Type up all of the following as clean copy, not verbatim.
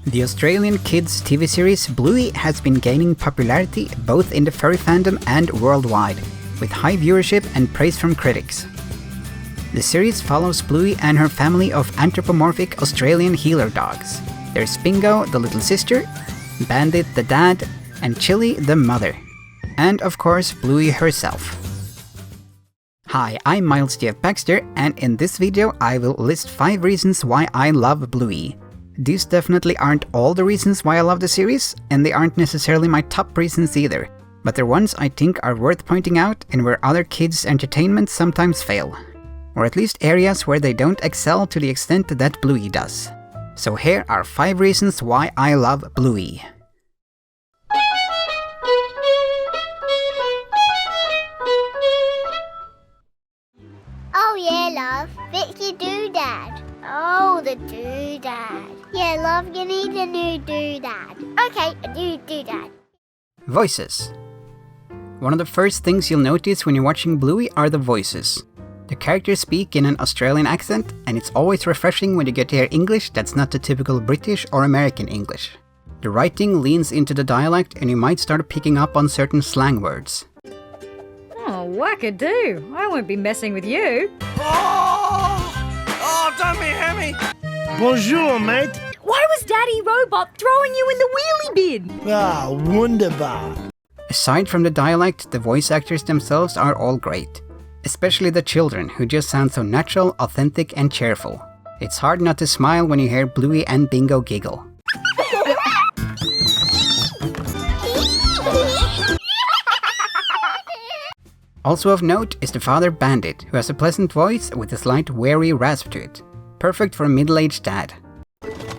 The Australian kids TV series Bluey has been gaining popularity both in the furry fandom and worldwide, with high viewership and praise from critics. The series follows Bluey and her family of anthropomorphic Australian healer dogs. There's Bingo, the little sister, Bandit, the dad, and Chili, the mother. And of course, Bluey herself. Hi, I'm Miles Jeff Baxter, and in this video I will list 5 reasons why I love Bluey. These definitely aren't all the reasons why I love the series, and they aren't necessarily my top reasons either, but they're ones I think are worth pointing out and where other kids' entertainment sometimes fail. Or at least areas where they don't excel to the extent that Bluey does. So here are 5 reasons why I love Bluey. Oh yeah, love. Vicky Doodad. Oh, the doodad. Yeah, love, you need a new doodad. Okay, a new doodad. Voices. One of the first things you'll notice when you're watching Bluey are the voices. The characters speak in an Australian accent, and it's always refreshing when you get to hear English that's not the typical British or American English. The writing leans into the dialect, and you might start picking up on certain slang words. Oh, wackadoo! I won't be messing with you. Oh, don't be hammy. Bonjour, mate. Why was Daddy Robot throwing you in the wheelie bin? Ah, wunderbar. Aside from the dialect, the voice actors themselves are all great. Especially the children, who just sound so natural, authentic, and cheerful. It's hard not to smile when you hear Bluey and Bingo giggle. Also of note is the father Bandit, who has a pleasant voice with a slight wary rasp to it. Perfect for a middle-aged dad.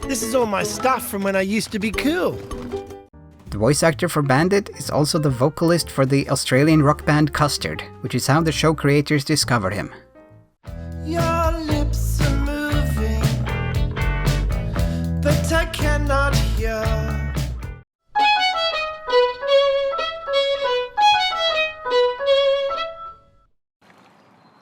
This is all my stuff from when I used to be cool. The voice actor for Bandit is also the vocalist for the Australian rock band Custard, which is how the show creators discovered him. Your lips are moving, but I cannot hear.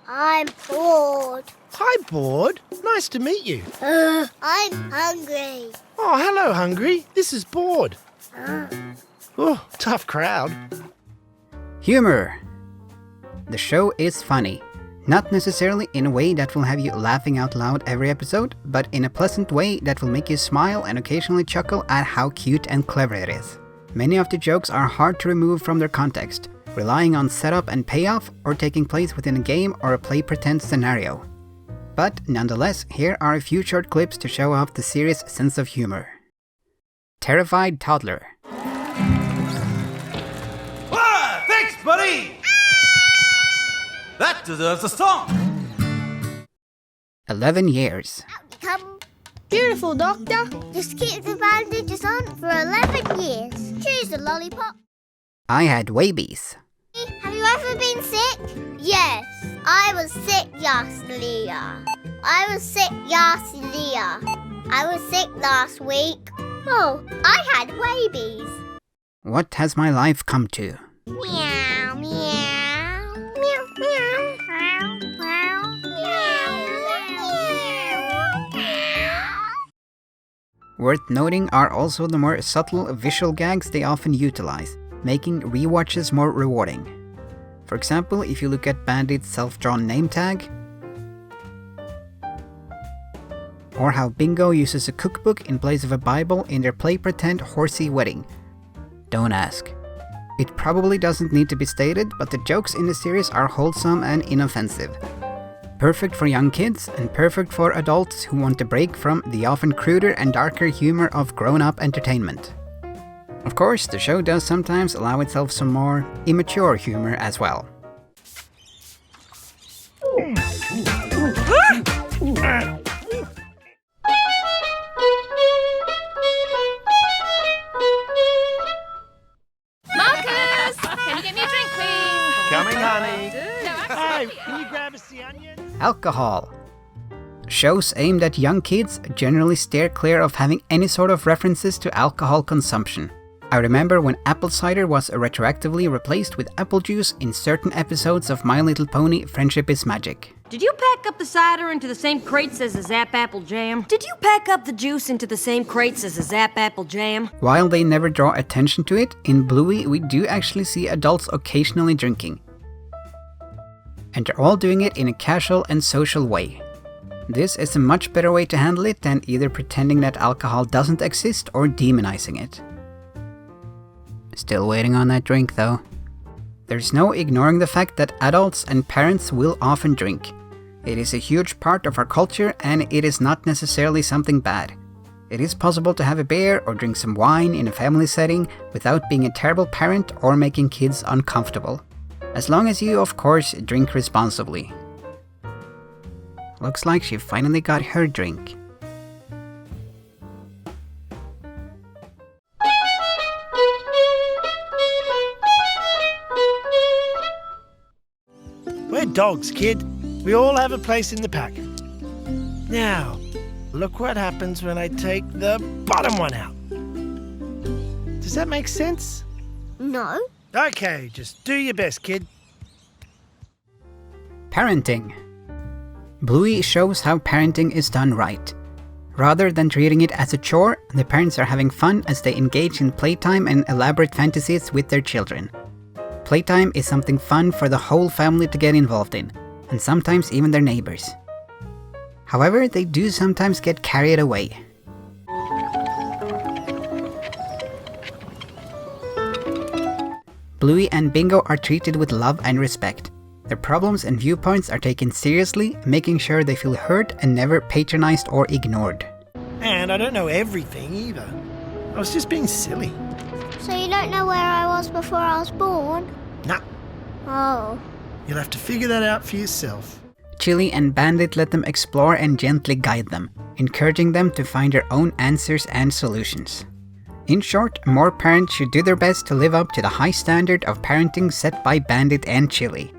I'm bored. Hi, Bored. Nice to meet you. I'm hungry. Oh, hello, Hungry. This is Bored. Oh, tough crowd. Humor. The show is funny. Not necessarily in a way that will have you laughing out loud every episode, but in a pleasant way that will make you smile and occasionally chuckle at how cute and clever it is. Many of the jokes are hard to remove from their context, relying on setup and payoff or taking place within a game or a play-pretend scenario. But nonetheless, here are a few short clips to show off the series' sense of humor. Terrified Toddler. Ah, thanks, buddy. That deserves a song. 11 years. Come. Beautiful, Doctor. Just keep the bandages on for 11 years. Choose the lollipop. I had wabies. Have you ever been sick? Yes. I was sick last year. I was sick last year. I was sick last week. Oh, I had rabies. What has my life come to? Meow, meow. Meow, meow. Meow, meow. Meow, meow. Worth noting are also the more subtle visual gags they often utilize, making rewatches more rewarding. For example, if you look at Bandit's self-drawn name tag, or how Bingo uses a cookbook in place of a Bible in their play-pretend horsey wedding. Don't ask. It probably doesn't need to be stated, but the jokes in the series are wholesome and inoffensive. Perfect for young kids, and perfect for adults who want a break from the often cruder and darker humor of grown-up entertainment. Of course, the show does sometimes allow itself some more immature humor as well. Marcus, can you get me a drink, please? Coming, honey. No, Hi, can you grab us the onions? Alcohol. Shows aimed at young kids generally steer clear of having any sort of references to alcohol consumption. I remember when apple cider was retroactively replaced with apple juice in certain episodes of My Little Pony: Friendship is Magic. Did you pack up the cider into the same crates as the Zap Apple Jam? Did you pack up the juice into the same crates as the Zap Apple Jam? While they never draw attention to it, in Bluey we do actually see adults occasionally drinking. And they're all doing it in a casual and social way. This is a much better way to handle it than either pretending that alcohol doesn't exist or demonizing it. Still waiting on that drink though. There's no ignoring the fact that adults and parents will often drink. It is a huge part of our culture and it is not necessarily something bad. It is possible to have a beer or drink some wine in a family setting without being a terrible parent or making kids uncomfortable. As long as you, of course, drink responsibly. Looks like she finally got her drink. We're dogs, kid. We all have a place in the pack. Now, look what happens when I take the bottom one out. Does that make sense? No. Okay, just do your best, kid. Parenting. Bluey shows how parenting is done right. Rather than treating it as a chore, the parents are having fun as they engage in playtime and elaborate fantasies with their children. Playtime is something fun for the whole family to get involved in, and sometimes even their neighbors. However, they do sometimes get carried away. Bluey and Bingo are treated with love and respect. Their problems and viewpoints are taken seriously, making sure they feel heard and never patronized or ignored. And I don't know everything either. I was just being silly. So you don't know where I was before I was born? Nah, Oh. you'll have to figure that out for yourself. Chili and Bandit let them explore and gently guide them, encouraging them to find their own answers and solutions. In short, more parents should do their best to live up to the high standard of parenting set by Bandit and Chili.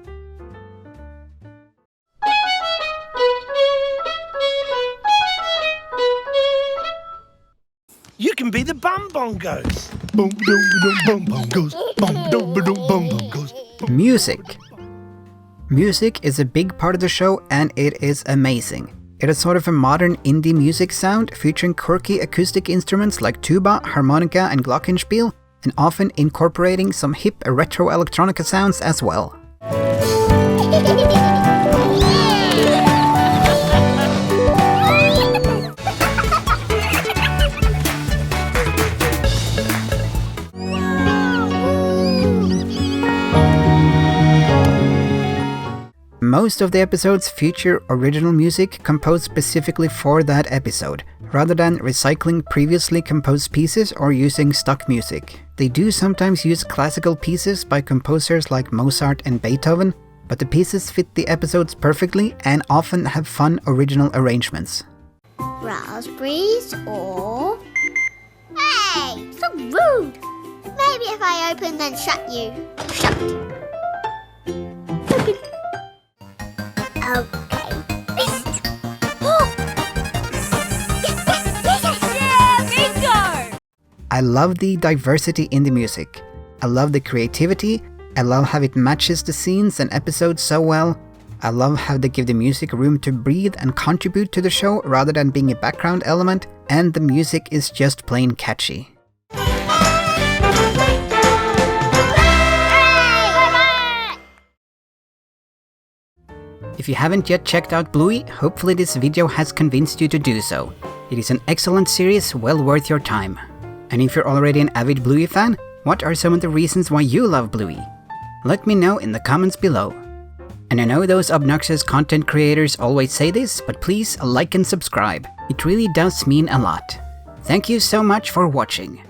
You can be the bum bongos. Bum dum bongos. Bum dum bongos. Music. Music is a big part of the show and it is amazing. It is sort of a modern indie music sound featuring quirky acoustic instruments like tuba, harmonica and glockenspiel, and often incorporating some hip retro electronica sounds as well. Most of the episodes feature original music composed specifically for that episode, rather than recycling previously composed pieces or using stock music. They do sometimes use classical pieces by composers like Mozart and Beethoven, but the pieces fit the episodes perfectly and often have fun original arrangements. Raspberries or... Hey! So rude! Maybe if I open then shut you. Shut. Okay. I love the diversity in the music. I love the creativity. I love how it matches the scenes and episodes so well. I love how they give the music room to breathe and contribute to the show rather than being a background element, and the music is just plain catchy. If you haven't yet checked out Bluey, hopefully this video has convinced you to do so. It is an excellent series, well worth your time. And if you're already an avid Bluey fan, what are some of the reasons why you love Bluey? Let me know in the comments below. And I know those obnoxious content creators always say this, but please like and subscribe. It really does mean a lot. Thank you so much for watching.